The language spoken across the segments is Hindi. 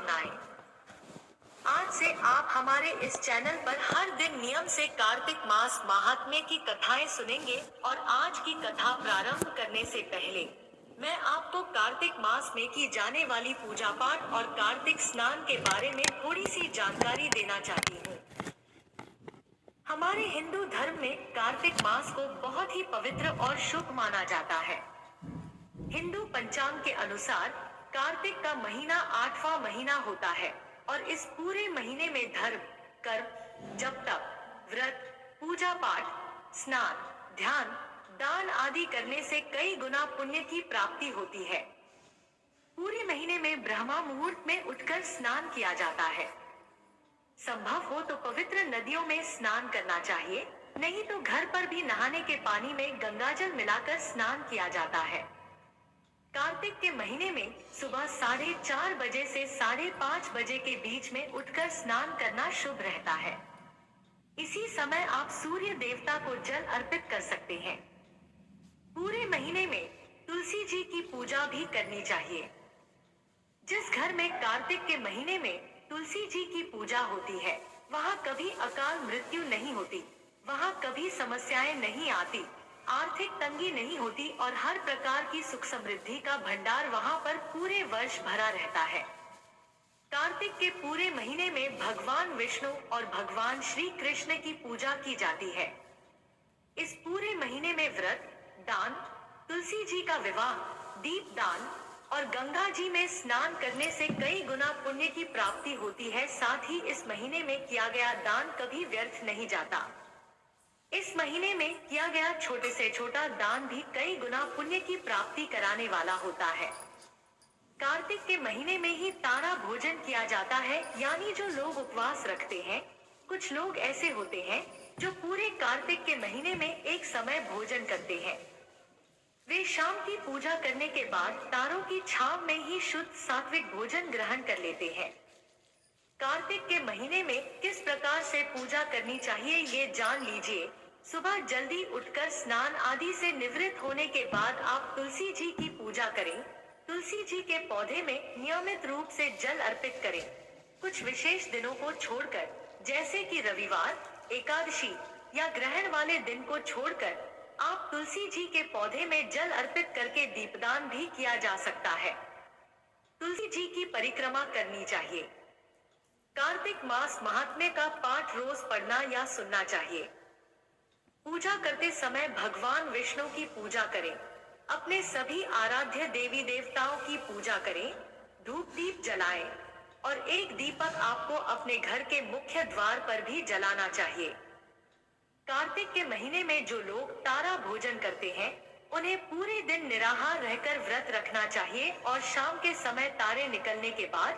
शुभकामनाएं। आज से आप हमारे इस चैनल पर हर दिन नियम से कार्तिक मास महात्म्य की कथाएं सुनेंगे और आज की कथा प्रारंभ करने से पहले मैं आपको कार्तिक मास में की जाने वाली पूजा पाठ और कार्तिक स्नान के बारे में थोड़ी सी जानकारी देना चाहती हूँ। हमारे हिंदू धर्म में कार्तिक मास को बहुत ही पवित्र और शुभ माना जाता है। हिंदू पंचांग के अनुसार कार्तिक का महीना 8वां महीना होता है और इस पूरे महीने में धर्म, कर्म, जप तप, व्रत, पूजा पाठ, स्नान, ध्यान, दान आदि करने से कई गुना पुण्य की प्राप्ति होती है। पूरे महीने में ब्रह्मा मुहूर्त में उठकर स्नान किया जाता है। संभव हो तो पवित्र नदियों में स्नान करना चाहिए, नहीं तो घर पर भी नहाने के पानी में गंगाजल मिलाकर स्नान किया जाता है। कार्तिक के महीने में सुबह 4:30 बजे से 5:30 बजे के बीच में उठकर स्नान करना शुभ रहता है। इसी समय आप सूर्य देवता को जल अर्पित कर सकते हैं। पूरे महीने में तुलसी जी की पूजा भी करनी चाहिए। जिस घर में कार्तिक के महीने में तुलसी जी की पूजा होती है, वहाँ कभी अकाल मृत्यु नहीं होती, वहाँ कभी समस्याएं नहीं आती, आर्थिक तंगी नहीं होती और हर प्रकार की सुख समृद्धि का भंडार वहाँ पर पूरे वर्ष भरा रहता है। कार्तिक के पूरे महीने में भगवान विष्णु और भगवान श्री कृष्ण की पूजा की जाती है। इस पूरे महीने में व्रत, दान, तुलसी जी का विवाह, दीप दान और गंगा जी में स्नान करने से कई गुना पुण्य की प्राप्ति होती है। साथ ही इस महीने में किया गया दान कभी व्यर्थ नहीं जाता। इस महीने में किया गया छोटे से छोटा दान भी कई गुना पुण्य की प्राप्ति कराने वाला होता है। कार्तिक के महीने में ही तारा भोजन किया जाता है, यानी जो लोग उपवास रखते हैं। कुछ लोग ऐसे होते हैं जो पूरे कार्तिक के महीने में एक समय भोजन करते हैं। वे शाम की पूजा करने के बाद तारों की छांव में ही शुद्ध सात्विक भोजन ग्रहण कर लेते हैं। कार्तिक के महीने में किस प्रकार से पूजा करनी चाहिए ये जान लीजिए। सुबह जल्दी उठकर स्नान आदि से निवृत्त होने के बाद आप तुलसी जी की पूजा करें। तुलसी जी के पौधे में नियमित रूप से जल अर्पित करें। कुछ विशेष दिनों को छोड़कर, जैसे कि रविवार, एकादशी या ग्रहण वाले दिन को छोड़कर आप तुलसी जी के पौधे में जल अर्पित करके दीपदान भी किया जा सकता है। तुलसी जी की परिक्रमा करनी चाहिए। कार्तिक मास महात्म्य का पाठ रोज पढ़ना या सुनना चाहिए। पूजा करते समय भगवान विष्णु की पूजा करें। अपने सभी आराध्य देवी देवताओं की पूजा करें। धूप दीप जलाएं और एक दीपक आपको अपने घर के मुख्य द्वार पर भी जलाना चाहिए। कार्तिक के महीने में जो लोग तारा भोजन करते हैं, उन्हें पूरे दिन निराहार रहकर व्रत रखना चाहिए और शाम के समय तारे निकलने के बाद,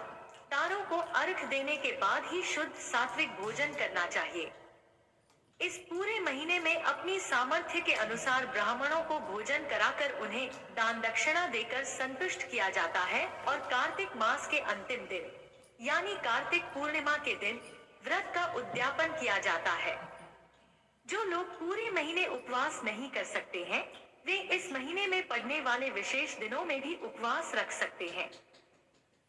तारों को अर्घ देने के बाद ही शुद्ध सात्विक भोजन करना चाहिए। इस पूरे महीने में अपनी सामर्थ्य के अनुसार ब्राह्मणों को भोजन कराकर उन्हें दान दक्षिणा देकर संतुष्ट किया जाता है और कार्तिक मास के अंतिम दिन, यानी कार्तिक पूर्णिमा के दिन, व्रत का उद्यापन किया जाता है। जो लोग पूरे महीने उपवास नहीं कर सकते हैं, वे इस महीने में पड़ने वाले विशेष दिनों में भी उपवास रख सकते हैं।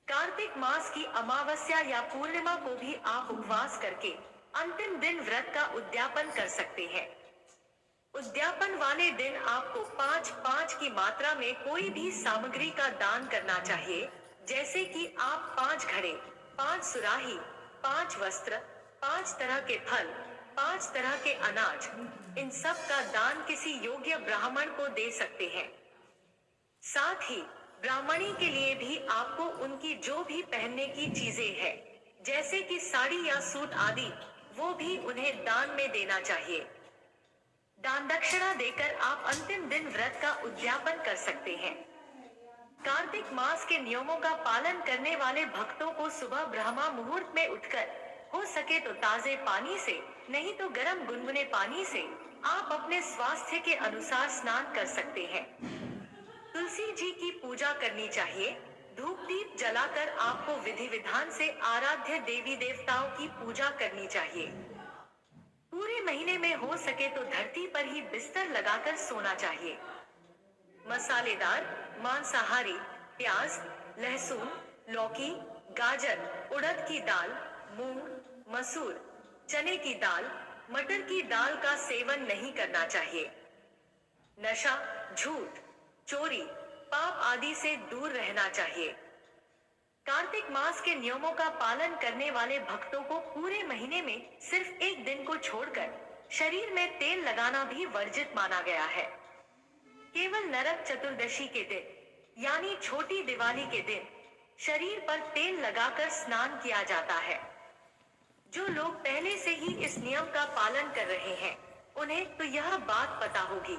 कार्तिक मास की अमावस्या या पूर्णिमा को भी आप उपवास करके अंतिम दिन व्रत का उद्यापन कर सकते हैं। उद्यापन वाले दिन आपको 5-5 की मात्रा में कोई भी सामग्री का दान करना चाहिए, जैसे कि आप 5 घड़े, 5 सुराही, 5 वस्त्र, 5 तरह के फल, 5 तरह के अनाज, इन सब का दान किसी योग्य ब्राह्मण को दे सकते हैं। साथ ही ब्राह्मणी के लिए भी आपको उनकी जो भी पहनने की चीजें हैं, जैसे कि साड़ी या सूट आदि, वो भी उन्हें दान में देना चाहिए। दान दक्षिणा देकर आप अंतिम दिन व्रत का उद्यापन कर सकते हैं। कार्तिक मास के नियमों का पालन करने वाले भक्तों को सुबह ब्रह्मा मुहूर्त में उठकर, हो सके तो ताजे पानी से, नहीं तो गर्म गुनगुने पानी से आप अपने स्वास्थ्य के अनुसार स्नान कर सकते हैं। तुलसी जी की पूजा करनी चाहिए। धूप दीप जलाकर आपको विधि विधान से आराध्य देवी देवताओं की पूजा करनी चाहिए। पूरे महीने में हो सके तो धरती पर ही बिस्तर लगाकर सोना चाहिए। मसालेदार, मांसाहारी, प्याज, लहसुन, लौकी, गाजर, उड़द की दाल, मूंग, मसूर, चने की दाल, मटर की दाल का सेवन नहीं करना चाहिए। नशा, झूठ, चोरी, पाप आदि से दूर रहना चाहिए। कार्तिक मास के नियमों का पालन करने वाले भक्तों को पूरे महीने में सिर्फ एक दिन को छोड़कर शरीर में तेल लगाना भी वर्जित माना गया है। केवल नरक चतुर्दशी के दिन यानी छोटी दिवाली के दिन शरीर पर तेल लगाकर स्नान किया जाता है। जो लोग पहले से ही इस नियम का पालन कर रहे हैं उन्हें तो यह बात पता होगी,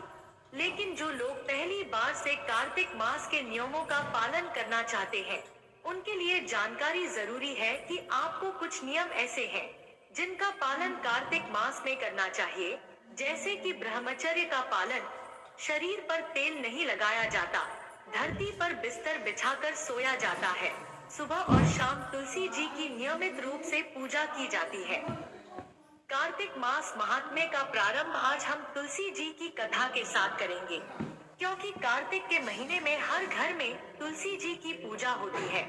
लेकिन जो लोग पहली बार से कार्तिक मास के नियमों का पालन करना चाहते हैं उनके लिए जानकारी जरूरी है कि आपको कुछ नियम ऐसे हैं जिनका पालन कार्तिक मास में करना चाहिए, जैसे कि ब्रह्मचर्य का पालन, शरीर पर तेल नहीं लगाया जाता, धरती पर बिस्तर बिछाकर सोया जाता है, सुबह और शाम तुलसी जी की नियमित रूप से पूजा की जाती है। कार्तिक मास महात्म्य का प्रारंभ आज हम तुलसी जी की कथा के साथ करेंगे, क्योंकि कार्तिक के महीने में हर घर में तुलसी जी की पूजा होती है।